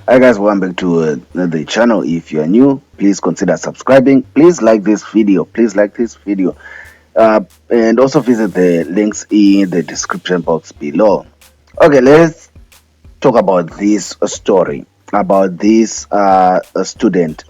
Hi guys, welcome back to the channel. If you are new, please consider subscribing. Please like this video. And also visit the links in the description box below. Okay, let's talk about this story about this student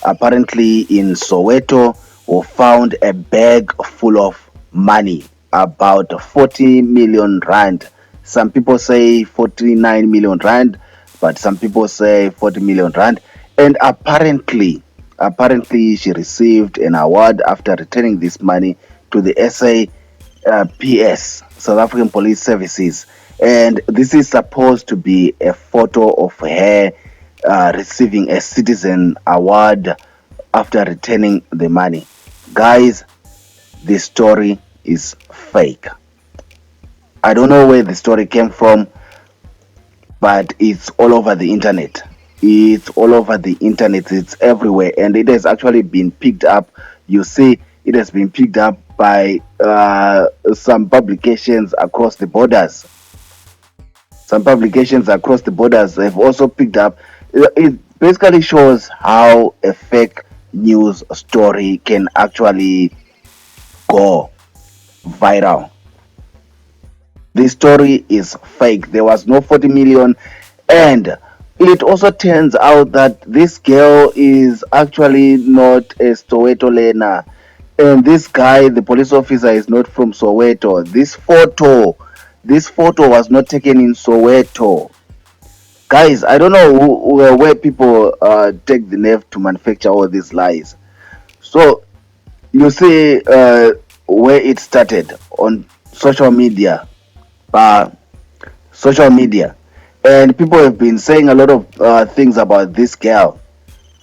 apparently in Soweto who found a bag full of money, about 40 million rand. Some people say 49 million rand, but some people say 40 million rand. And apparently she received an award after returning this money to the SAPS, South African Police Services. And this is supposed to be a photo of her receiving a citizen award after returning the money. Guys, this story is fake. I don't know where the story came from, but it's all over the internet. It's everywhere, and it has actually been picked up. You see, it has been picked up by some publications across the borders. Some publications across the borders have also picked up. It basically shows how a fake news story can actually go viral. This story is fake. There was no 40 million, and it also turns out that this girl is actually not a Soweto learner, and this guy, the police officer, is not from Soweto. This photo was not taken in Soweto. Guys, I don't know where people take the nerve to manufacture all these lies. So you see where it started on social media. Uh, Social media, and people have been saying a lot of things about this girl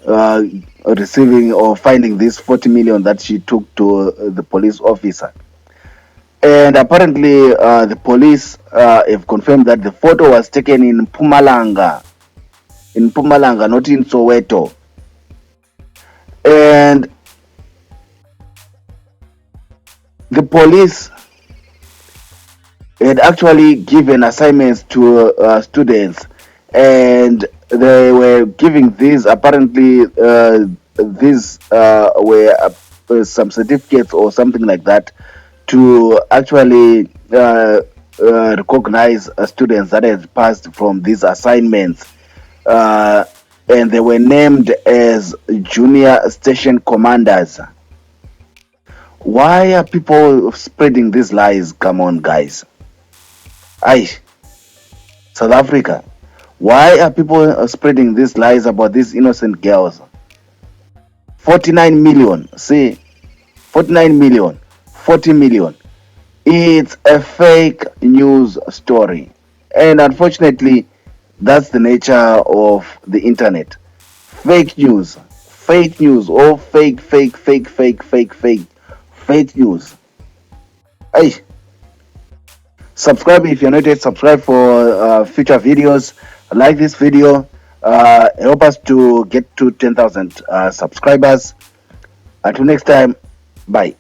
uh, receiving or finding this 40 million that she took to the police officer. And apparently, the police have confirmed that the photo was taken in Pumalanga, not in Soweto. And the police had actually given assignments to students, and they were giving these, apparently these were some certificates or something like that, to actually recognize students that had passed from these assignments, uh, and they were named as junior station commanders. Why are people spreading these lies? Come on, guys. I South Africa, why are people spreading these lies about these innocent girls? 49 million, see, 49 million, 40 million. It's a fake news story. And unfortunately, that's the nature of the internet. Fake news, all fake news. Hey, subscribe if you're not yet subscribed for future videos. Like this video, help us to get to 10,000 subscribers. Until next time, bye.